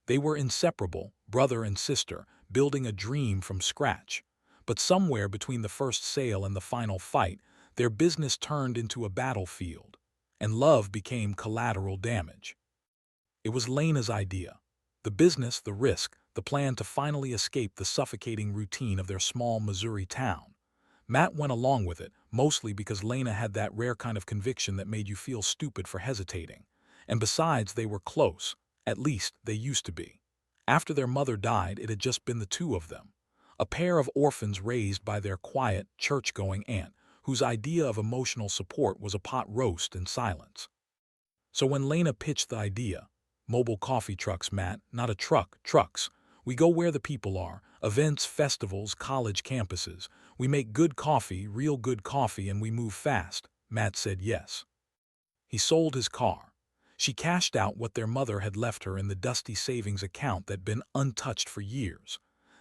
They were inseparable, brother and sister, building a dream from scratch. But somewhere between the first sale and the final fight, their business turned into a battlefield, and love became collateral damage. It was Lena's idea. The business, the risk, the plan to finally escape the suffocating routine of their small Missouri town. Matt went along with it, mostly because Lena had that rare kind of conviction that made you feel stupid for hesitating. And besides, they were close. At least, they used to be. After their mother died, it had just been the two of them. A pair of orphans raised by their quiet, church-going aunt, whose idea of emotional support was a pot roast and silence. So when Lena pitched the idea, mobile coffee trucks, Matt, not a truck, trucks. We go where the people are, events, festivals, college campuses. We make good coffee, real good coffee, and we move fast. Matt said yes. He sold his car. She cashed out what their mother had left her in the dusty savings account that'd been untouched for years.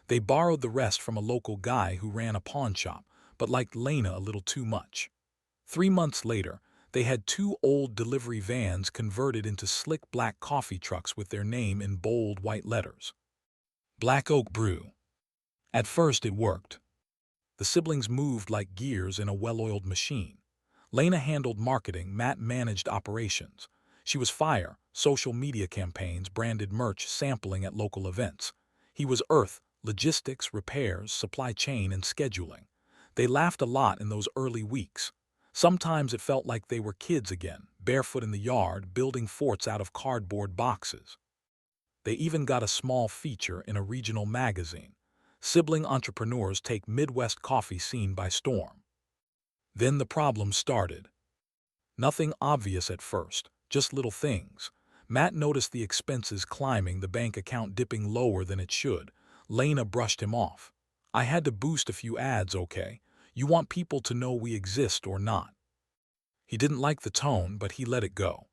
They borrowed the rest from a local guy who ran a pawn shop, but liked Lena a little too much. 3 months later, they had two old delivery vans converted into slick black coffee trucks with their name in bold white letters. Black Oak Brew. At first it worked. The siblings moved like gears in a well-oiled machine. Lena handled marketing, Matt managed operations. She was fire, social media campaigns, branded merch, sampling at local events. He was earth, logistics, repairs, supply chain, and scheduling. They laughed a lot in those early weeks. Sometimes it felt like they were kids again, barefoot in the yard, building forts out of cardboard boxes. They even got a small feature in a regional magazine. Sibling entrepreneurs take Midwest coffee scene by storm. Then the problem started. Nothing obvious at first, just little things. Matt noticed the expenses climbing, the bank account dipping lower than it should. Lena brushed him off. I had to boost a few ads, okay? You want people to know we exist or not? He didn't like the tone, but he let it go.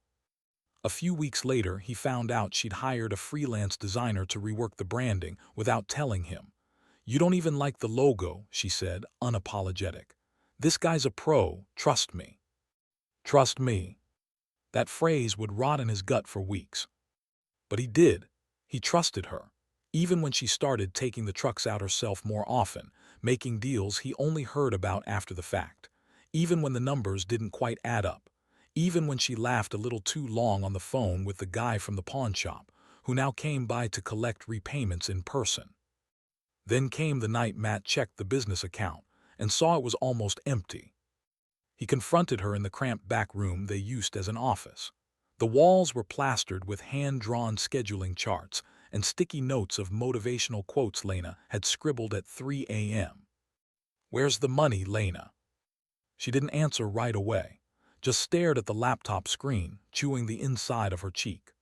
A few weeks later, he found out she'd hired a freelance designer to rework the branding without telling him. You don't even like the logo, she said, unapologetic. This guy's a pro, trust me. Trust me. That phrase would rot in his gut for weeks. But he did. He trusted her. Even when she started taking the trucks out herself more often, making deals he only heard about after the fact. Even when the numbers didn't quite add up. Even when she laughed a little too long on the phone with the guy from the pawn shop, who now came by to collect repayments in person. Then came the night Matt checked the business account and saw it was almost empty. He confronted her in the cramped back room they used as an office. The walls were plastered with hand-drawn scheduling charts and sticky notes of motivational quotes Lena had scribbled at 3 a.m. Where's the money, Lena? She didn't answer right away, just stared at the laptop screen, chewing the inside of her cheek.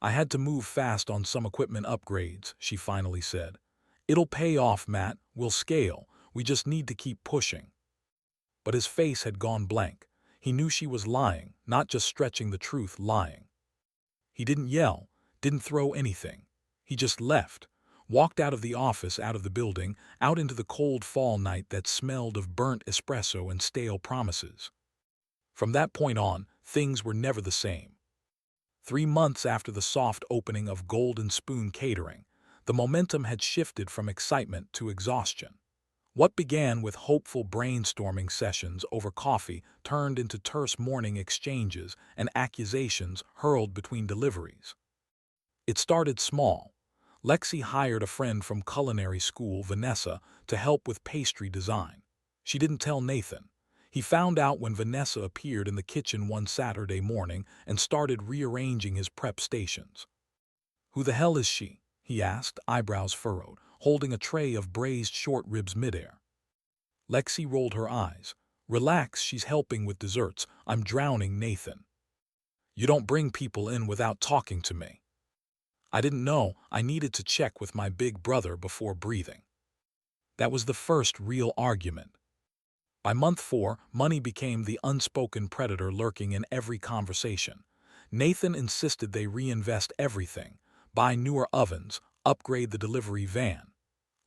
I had to move fast on some equipment upgrades, she finally said. It'll pay off, Matt. We'll scale. We just need to keep pushing. But his face had gone blank. He knew she was lying, not just stretching the truth, lying. He didn't yell, didn't throw anything. He just left, walked out of the office, out of the building, out into the cold fall night that smelled of burnt espresso and stale promises. From that point on, things were never the same. 3 months after the soft opening of Golden Spoon Catering, the momentum had shifted from excitement to exhaustion. What began with hopeful brainstorming sessions over coffee turned into terse morning exchanges and accusations hurled between deliveries. It started small. Lexi hired a friend from culinary school, Vanessa, to help with pastry design. She didn't tell Nathan. He found out when Vanessa appeared in the kitchen one Saturday morning and started rearranging his prep stations. Who the hell is she? He asked, eyebrows furrowed, holding a tray of braised short ribs midair. Lexi rolled her eyes. Relax, she's helping with desserts. I'm drowning, Nathan. You don't bring people in without talking to me. I didn't know. I needed to check with my big brother before breathing. That was the first real argument. By month 4, money became the unspoken predator lurking in every conversation. Nathan insisted they reinvest everything, buy newer ovens, upgrade the delivery van.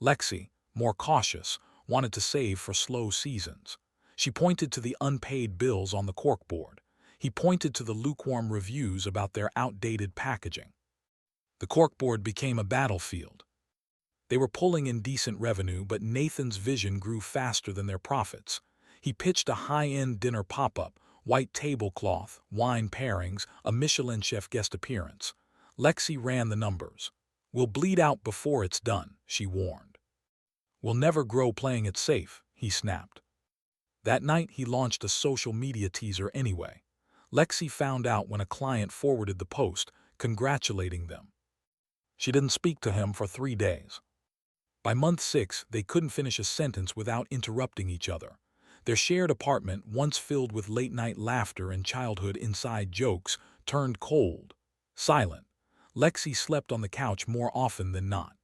Lexi, more cautious, wanted to save for slow seasons. She pointed to the unpaid bills on the corkboard. He pointed to the lukewarm reviews about their outdated packaging. The corkboard became a battlefield. They were pulling in decent revenue, but Nathan's vision grew faster than their profits. He pitched a high-end dinner pop-up, white tablecloth, wine pairings, a Michelin chef guest appearance. Lexi ran the numbers. "We'll bleed out before it's done," she warned. "We'll never grow playing it safe," he snapped. That night he launched a social media teaser anyway. Lexi found out when a client forwarded the post, congratulating them. She didn't speak to him for 3 days. By month 6, they couldn't finish a sentence without interrupting each other. Their shared apartment, once filled with late-night laughter and childhood inside jokes, turned cold, silent. Lexi slept on the couch more often than not.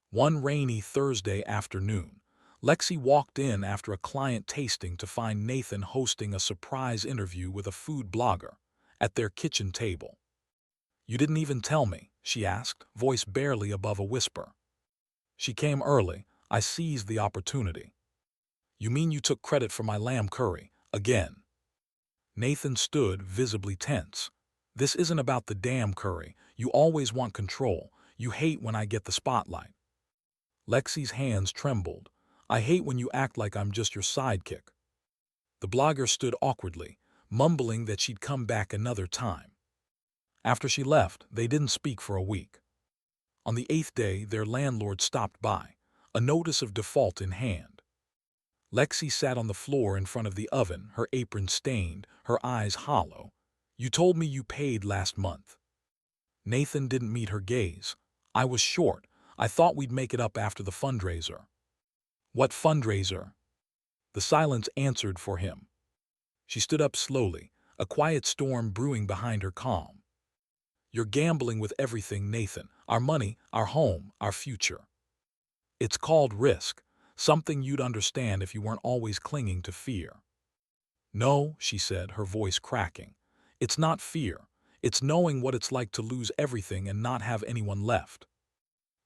One rainy Thursday afternoon, Lexi walked in after a client tasting to find Nathan hosting a surprise interview with a food blogger at their kitchen table. "You didn't even tell me," she asked, voice barely above a whisper. "She came early. I seized the opportunity." "You mean you took credit for my lamb curry, again?" Nathan stood, visibly tense. "This isn't about the damn curry. You always want control. You hate when I get the spotlight." Lexi's hands trembled. "I hate when you act like I'm just your sidekick." The blogger stood awkwardly, mumbling that she'd come back another time. After she left, they didn't speak for a week. On the 8th day, their landlord stopped by, a notice of default in hand. Lexi sat on the floor in front of the oven, her apron stained, her eyes hollow. "You told me you paid last month." Nathan didn't meet her gaze. "I was short. I thought we'd make it up after the fundraiser." "What fundraiser?" The silence answered for him. She stood up slowly, a quiet storm brewing behind her calm. "You're gambling with everything, Nathan. Our money, our home, our future. It's called risk, something you'd understand if you weren't always clinging to fear." "No," she said, her voice cracking. "It's not fear. It's knowing what it's like to lose everything and not have anyone left."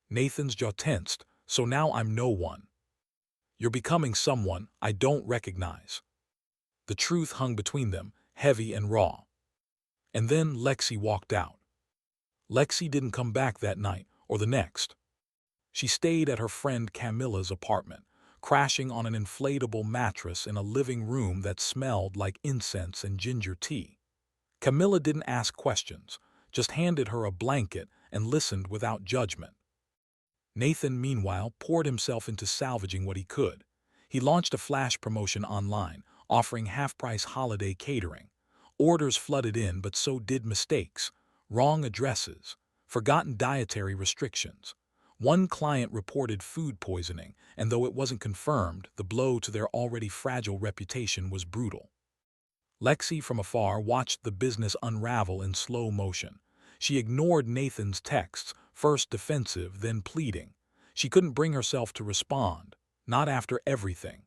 Nathan's jaw tensed. "So now I'm no one." "You're becoming someone I don't recognize." The truth hung between them, heavy and raw. And then Lexi walked out. Lexi didn't come back that night or the next. She stayed at her friend Camilla's apartment, crashing on an inflatable mattress in a living room that smelled like incense and ginger tea. Camilla didn't ask questions, just handed her a blanket and listened without judgment. Nathan, meanwhile, poured himself into salvaging what he could. He launched a flash promotion online, offering half-price holiday catering. Orders flooded in, but so did mistakes. Wrong addresses, forgotten dietary restrictions. One client reported food poisoning, and though it wasn't confirmed, the blow to their already fragile reputation was brutal. Lexi, from afar, watched the business unravel in slow motion. She ignored Nathan's texts, first defensive, then pleading. She couldn't bring herself to respond, not after everything.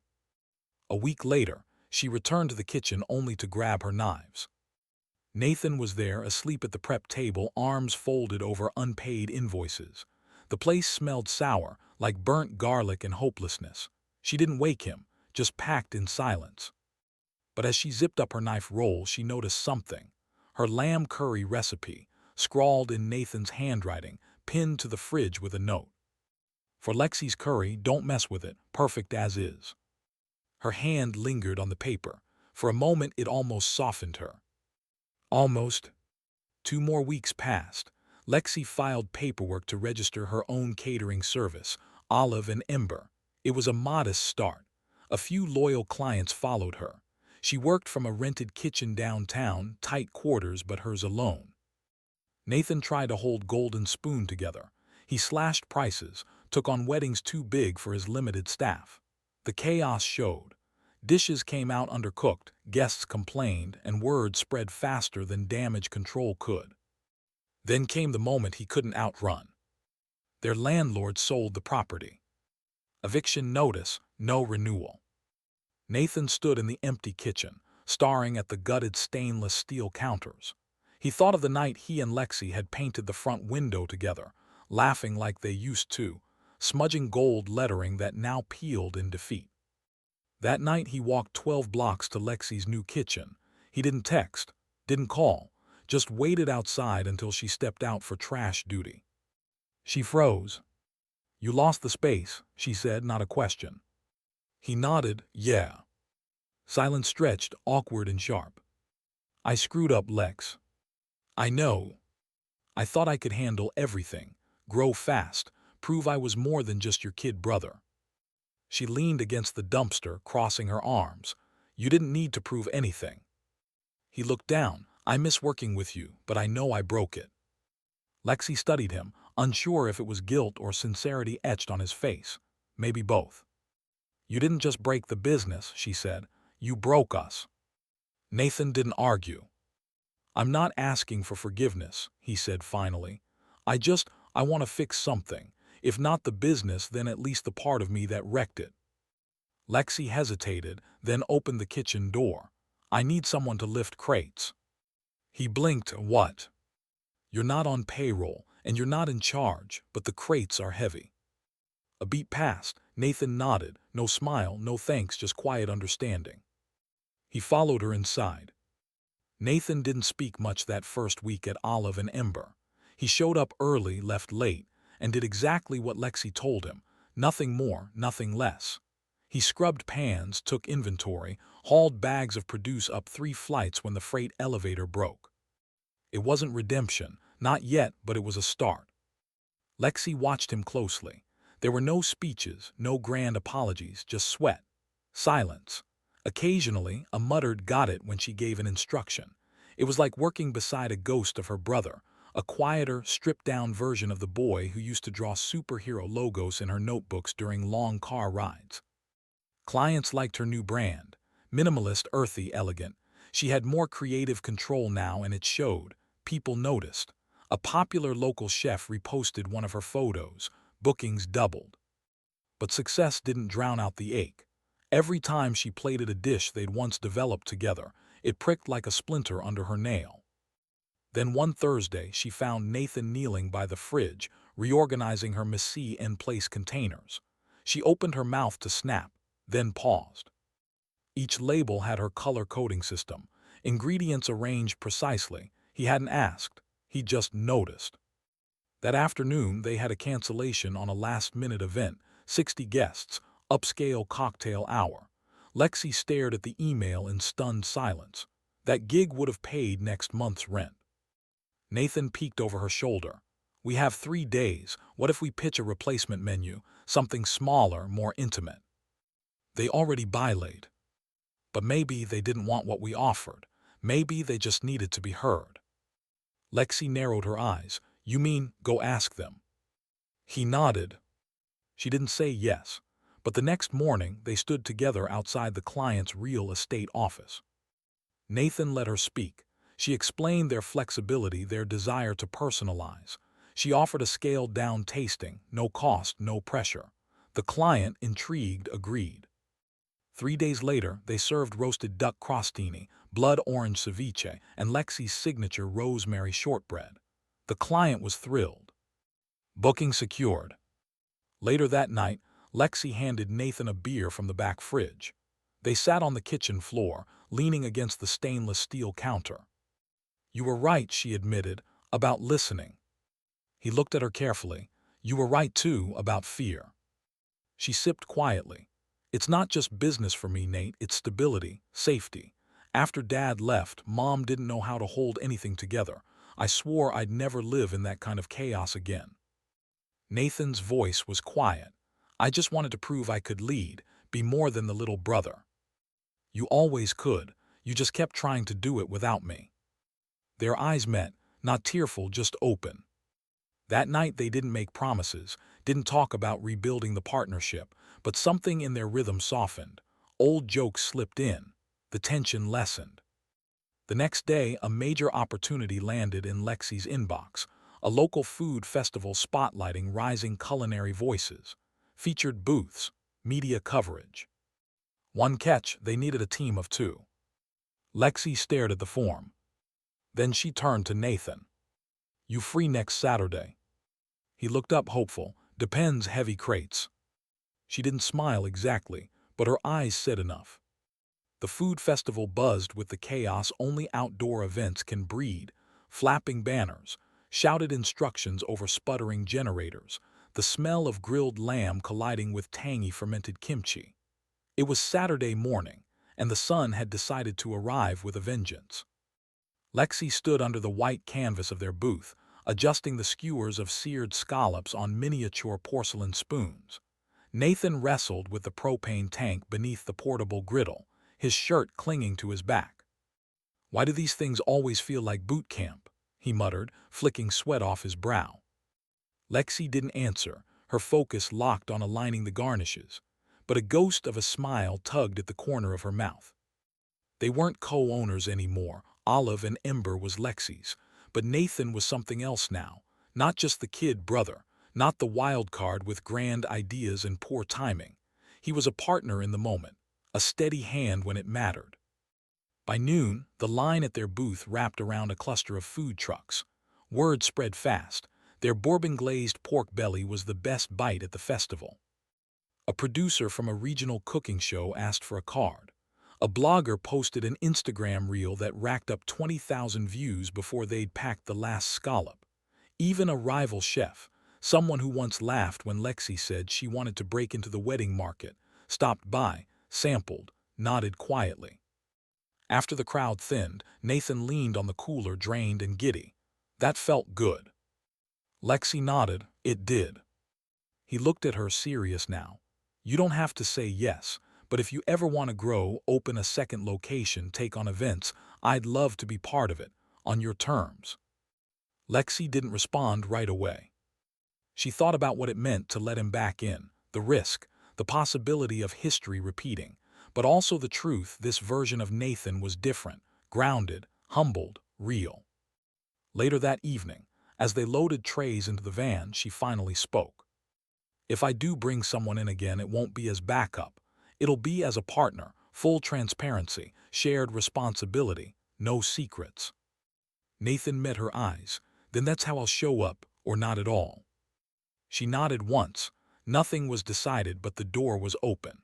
A week later, she returned to the kitchen only to grab her knives. Nathan was there, asleep at the prep table, arms folded over unpaid invoices. The place smelled sour, like burnt garlic and hopelessness. She didn't wake him, just packed in silence. But as she zipped up her knife roll, she noticed something. Her lamb curry recipe, scrawled in Nathan's handwriting, pinned to the fridge with a note. "For Lexi's curry, don't mess with it, perfect as is." Her hand lingered on the paper. For a moment it almost softened her. Almost. 2 more weeks passed. Lexi filed paperwork to register her own catering service, Olive and Ember. It was a modest start. A few loyal clients followed her. She worked from a rented kitchen downtown, tight quarters but hers alone. Nathan tried to hold Golden Spoon together. He slashed prices, took on weddings too big for his limited staff. The chaos showed. Dishes came out undercooked, guests complained, and word spread faster than damage control could. Then came the moment he couldn't outrun. Their landlord sold the property. Eviction notice, no renewal. Nathan stood in the empty kitchen, staring at the gutted stainless steel counters. He thought of the night he and Lexi had painted the front window together, laughing like they used to, smudging gold lettering that now peeled in defeat. That night he walked 12 blocks to Lexi's new kitchen. He didn't text, didn't call, just waited outside until she stepped out for trash duty. She froze. "You lost the space," she said, not a question. He nodded, "Yeah." Silence stretched, awkward and sharp. "I screwed up, Lex. I know. I thought I could handle everything, grow fast, prove I was more than just your kid brother." She leaned against the dumpster, crossing her arms. "You didn't need to prove anything." He looked down. "I miss working with you, but I know I broke it." Lexi studied him, unsure if it was guilt or sincerity etched on his face. Maybe both. "You didn't just break the business," she said. "You broke us." Nathan didn't argue. "I'm not asking for forgiveness," he said finally. I want to fix something. If not the business, then at least the part of me that wrecked it." Lexi hesitated, then opened the kitchen door. "I need someone to lift crates." He blinked. "What?" "You're not on payroll, and you're not in charge, but the crates are heavy." A beat passed. Nathan nodded. No smile, no thanks, just quiet understanding. He followed her inside. Nathan didn't speak much that first week at Olive and Ember. He showed up early, left late, and did exactly what Lexi told him. Nothing more, nothing less. He scrubbed pans, took inventory, hauled bags of produce up 3 flights when the freight elevator broke. It wasn't redemption, not yet, but it was a start. Lexi watched him closely. There were no speeches, no grand apologies, just sweat. Silence. Occasionally, a muttered "got it" when she gave an instruction. It was like working beside a ghost of her brother, a quieter, stripped-down version of the boy who used to draw superhero logos in her notebooks during long car rides. Clients liked her new brand. Minimalist, earthy, elegant. She had more creative control now, and it showed. People noticed. A popular local chef reposted one of her photos. Bookings doubled. But success didn't drown out the ache. Every time she plated a dish they'd once developed together, it pricked like a splinter under her nail. Then one Thursday, she found Nathan kneeling by the fridge, reorganizing her mise-en-place containers. She opened her mouth to snap, then paused. Each label had her color coding system, ingredients arranged precisely. He hadn't asked, he just noticed. That afternoon, they had a cancellation on a last-minute event, 60 guests, upscale cocktail hour. Lexi stared at the email in stunned silence. That gig would have paid next month's rent. Nathan peeked over her shoulder. "We have 3 days. What if we pitch a replacement menu, something smaller, more intimate?" They already buylaid. But maybe they didn't want what we offered. Maybe they just needed to be heard. Lexi narrowed her eyes. "You mean, go ask them?" He nodded. She didn't say yes, but the next morning they stood together outside the client's real estate office. Nathan let her speak. She explained their flexibility, their desire to personalize. She offered a scaled-down tasting, no cost, no pressure. The client, intrigued, agreed. 3 days later, they served roasted duck crostini, blood orange ceviche, and Lexi's signature rosemary shortbread. The client was thrilled. Booking secured. Later that night, Lexi handed Nathan a beer from the back fridge. They sat on the kitchen floor, leaning against the stainless steel counter. "You were right," she admitted, "about listening." He looked at her carefully. "You were right, too, about fear." She sipped quietly. "It's not just business for me, Nate, it's stability, safety. After Dad left, Mom didn't know how to hold anything together. I swore I'd never live in that kind of chaos again." Nathan's voice was quiet. "I just wanted to prove I could lead, be more than the little brother." "You always could. You just kept trying to do it without me." Their eyes met, not tearful, just open. That night they didn't make promises, didn't talk about rebuilding the partnership, but something in their rhythm softened. Old jokes slipped in. The tension lessened. The next day, a major opportunity landed in Lexi's inbox. A local food festival spotlighting rising culinary voices. Featured booths, media coverage. One catch, they needed a team of 2. Lexi stared at the form. Then she turned to Nathan. "You free next Saturday?" He looked up, hopeful. "Depends, heavy crates." She didn't smile exactly, but her eyes said enough. The food festival buzzed with the chaos only outdoor events can breed. flapping banners, shouted instructions over sputtering generators, the smell of grilled lamb colliding with tangy fermented kimchi. It was Saturday morning, and the sun had decided to arrive with a vengeance. Lexi stood under the white canvas of their booth, adjusting the skewers of seared scallops on miniature porcelain spoons. Nathan wrestled with the propane tank beneath the portable griddle, his shirt clinging to his back. "Why do these things always feel like boot camp?" he muttered, flicking sweat off his brow. Lexi didn't answer, her focus locked on aligning the garnishes, but a ghost of a smile tugged at the corner of her mouth. They weren't co-owners anymore. Olive and Ember was Lexi's, but Nathan was something else now, not just the kid brother, not the wild card with grand ideas and poor timing. He was a partner in the moment, a steady hand when it mattered. By noon, the line at their booth wrapped around a cluster of food trucks. Word spread fast. Their bourbon-glazed pork belly was the best bite at the festival. A producer from a regional cooking show asked for a card. A blogger posted an Instagram reel that racked up 20,000 views before they'd packed the last scallop. Even a rival chef, someone who once laughed when Lexi said she wanted to break into the wedding market, stopped by, sampled, nodded quietly. After the crowd thinned, Nathan leaned on the cooler, drained and giddy. That felt good. Lexi nodded. It did. He looked at her, serious now. "You don't have to say yes, but if you ever want to grow, open a second location, take on events, I'd love to be part of it, on your terms." Lexi didn't respond right away. She thought about what it meant to let him back in, the risk, the possibility of history repeating, but also the truth this version of Nathan was different, grounded, humbled, real. Later that evening, as they loaded trays into the van, she finally spoke. "If I do bring someone in again, it won't be as backup. It'll be as a partner, full transparency, shared responsibility, no secrets." Nathan met her eyes. "Then that's how I'll show up, or not at all." She nodded once. Nothing was decided, but the door was open.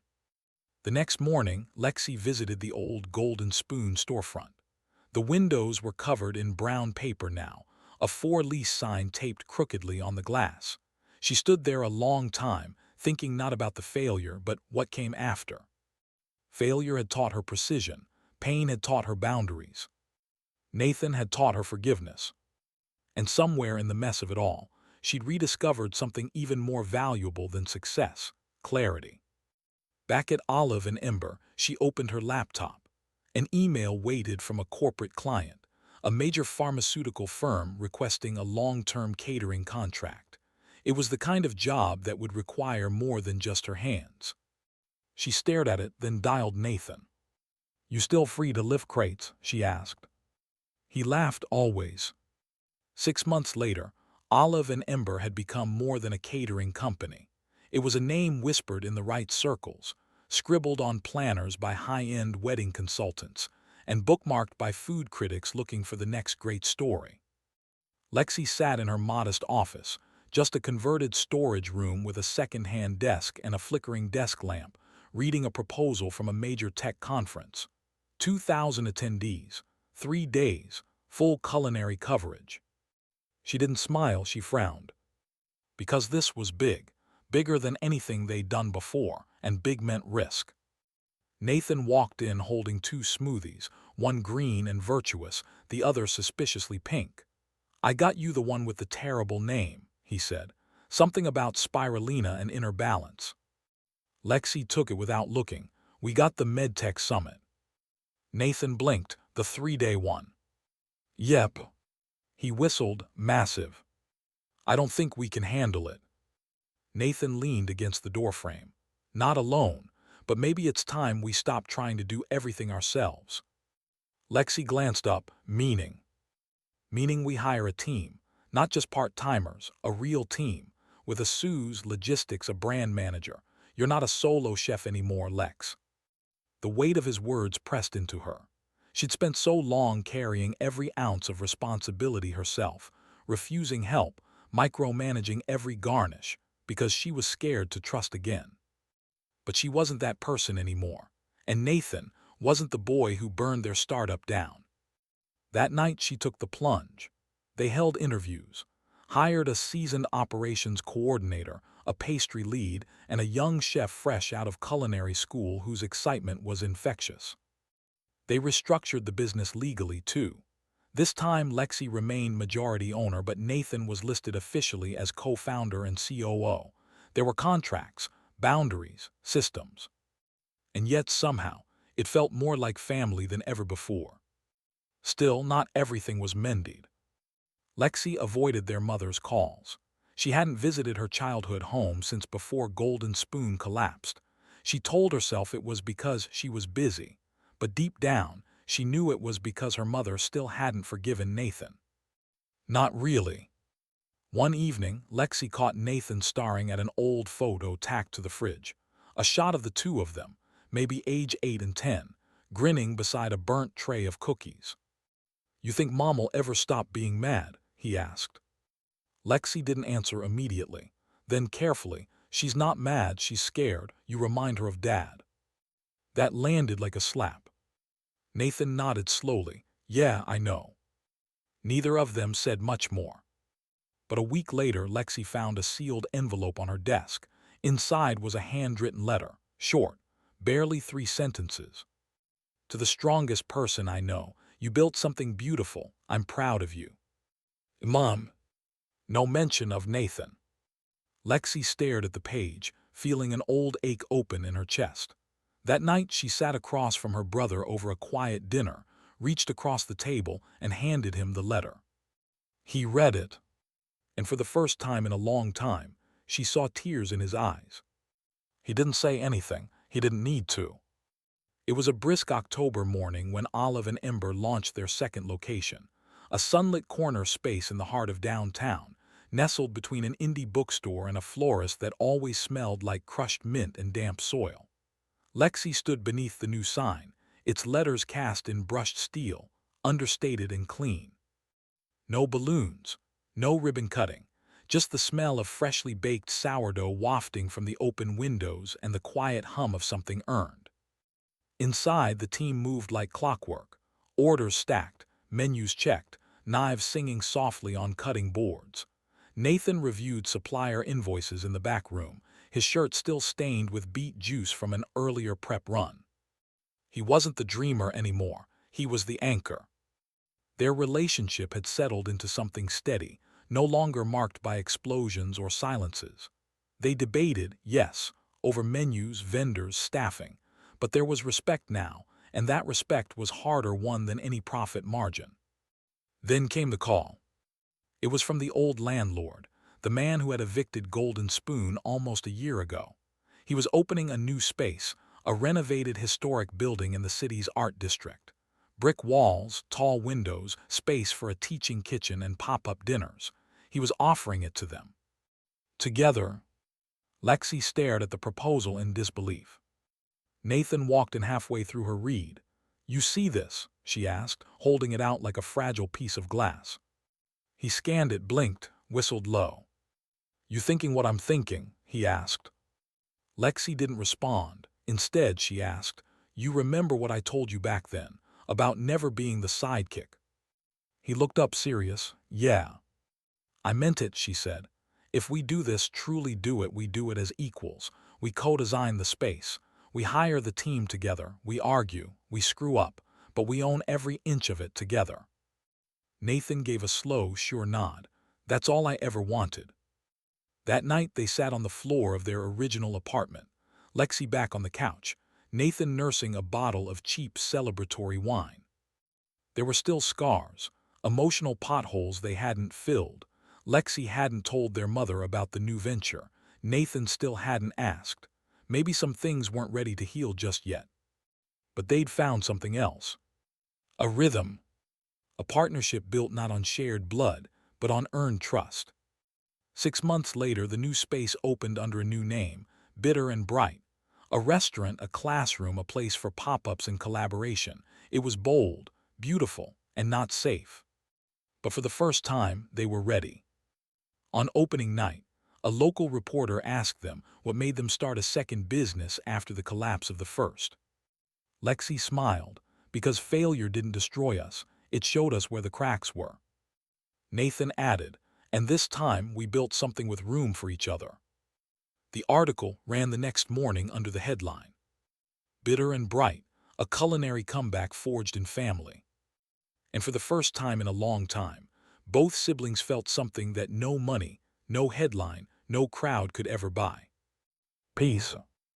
The next morning, Lexi visited the old Golden Spoon storefront. The windows were covered in brown paper now, a for-lease sign taped crookedly on the glass. She stood there a long time, thinking not about the failure, but what came after. Failure had taught her precision. Pain had taught her boundaries. Nathan had taught her forgiveness. And somewhere in the mess of it all, she'd rediscovered something even more valuable than success: clarity. Back at Olive and Ember, she opened her laptop. An email waited from a corporate client, a major pharmaceutical firm requesting a long-term catering contract. It was the kind of job that would require more than just her hands. She stared at it, then dialed Nathan. "You still free to lift crates?" she asked. He laughed. "Always." 6 months later, Olive and Ember had become more than a catering company. It was a name whispered in the right circles, scribbled on planners by high-end wedding consultants, and bookmarked by food critics looking for the next great story. Lexi sat in her modest office, just a converted storage room with a second-hand desk and a flickering desk lamp, reading a proposal from a major tech conference. 2,000 attendees, 3 days, full culinary coverage. She didn't smile, she frowned. Because this was big, bigger than anything they'd done before, and big meant risk. Nathan walked in holding 2 smoothies, one green and virtuous, the other suspiciously pink. "I got you the one with the terrible name," he said. "Something about spirulina and inner balance." Lexi took it without looking. "We got the MedTech Summit." Nathan blinked. "The 3-day one?" "Yep." He whistled. "Massive. I don't think we can handle it." Nathan leaned against the doorframe. "Not alone, but maybe it's time we stop trying to do everything ourselves." Lexi glanced up. "Meaning?" "Meaning we hire a team, not just part-timers, a real team, with a Sue's, logistics, a brand manager. You're not a solo chef anymore, Lex." The weight of his words pressed into her. She'd spent so long carrying every ounce of responsibility herself, refusing help, micromanaging every garnish, because she was scared to trust again. But she wasn't that person anymore, and Nathan wasn't the boy who burned their startup down. That night she took the plunge. They held interviews, hired a seasoned operations coordinator, a pastry lead, and a young chef fresh out of culinary school whose excitement was infectious. They restructured the business legally, too. This time, Lexi remained majority owner, but Nathan was listed officially as co-founder and COO. There were contracts, boundaries, systems. And yet, somehow, it felt more like family than ever before. Still, not everything was mended. Lexi avoided their mother's calls. She hadn't visited her childhood home since before Golden Spoon collapsed. She told herself it was because she was busy, but deep down, she knew it was because her mother still hadn't forgiven Nathan. Not really. One evening, Lexi caught Nathan staring at an old photo tacked to the fridge. A shot of the two of them, maybe age 8 and 10, grinning beside a burnt tray of cookies. "You think Mom'll ever stop being mad?" he asked. Lexi didn't answer immediately. Then carefully, "She's not mad, she's scared. You remind her of Dad." That landed like a slap. Nathan nodded slowly. "Yeah, I know." Neither of them said much more. But a week later, Lexi found a sealed envelope on her desk. Inside was a handwritten letter, short, barely 3 sentences. "To the strongest person I know, you built something beautiful. I'm proud of you. Mom." No mention of Nathan. Lexi stared at the page, feeling an old ache open in her chest. That night, she sat across from her brother over a quiet dinner, reached across the table, and handed him the letter. He read it, and for the first time in a long time, she saw tears in his eyes. He didn't say anything. He didn't need to. It was a brisk October morning when Olive and Ember launched their second location, a sunlit corner space in the heart of downtown, nestled between an indie bookstore and a florist that always smelled like crushed mint and damp soil. Lexi stood beneath the new sign, its letters cast in brushed steel, understated and clean. No balloons, no ribbon cutting, just the smell of freshly baked sourdough wafting from the open windows and the quiet hum of something earned. Inside, the team moved like clockwork, orders stacked, menus checked, knives singing softly on cutting boards. Nathan reviewed supplier invoices in the back room, his shirt still stained with beet juice from an earlier prep run. He wasn't the dreamer anymore, he was the anchor. Their relationship had settled into something steady, no longer marked by explosions or silences. They debated, yes, over menus, vendors, staffing, but there was respect now, and that respect was harder won than any profit margin. Then came the call. It was from the old landlord, the man who had evicted Golden Spoon almost a year ago. He was opening a new space, a renovated historic building in the city's art district. Brick walls, tall windows, space for a teaching kitchen and pop-up dinners. He was offering it to them. Together, Lexi stared at the proposal in disbelief. Nathan walked in halfway through her read. "You see this?" she asked, holding it out like a fragile piece of glass. He scanned it, blinked, whistled low. "You thinking what I'm thinking?" he asked. Lexi didn't respond. Instead, she asked, "You remember what I told you back then, about never being the sidekick?" He looked up serious. "Yeah." "I meant it," she said. "If we do this, truly do it, we do it as equals. We co-design the space. We hire the team together. We argue. We screw up. But we own every inch of it together." Nathan gave a slow, sure nod. "That's all I ever wanted." That night they sat on the floor of their original apartment, Lexi back on the couch, Nathan nursing a bottle of cheap celebratory wine. There were still scars, emotional potholes they hadn't filled. Lexi hadn't told their mother about the new venture. Nathan still hadn't asked. Maybe some things weren't ready to heal just yet. But they'd found something else. A rhythm. A partnership built not on shared blood, but on earned trust. 6 months later, the new space opened under a new name, Bitter and Bright. A restaurant, a classroom, a place for pop-ups and collaboration. It was bold, beautiful, and not safe. But for the first time, they were ready. On opening night, a local reporter asked them what made them start a second business after the collapse of the first. Lexi smiled, "Because failure didn't destroy us, it showed us where the cracks were." Nathan added, and this time we built something with room for each other. The article ran the next morning under the headline, Bitter and Bright, a culinary comeback forged in family. And for the first time in a long time, both siblings felt something that no money, no headline, no crowd could ever buy. Peace.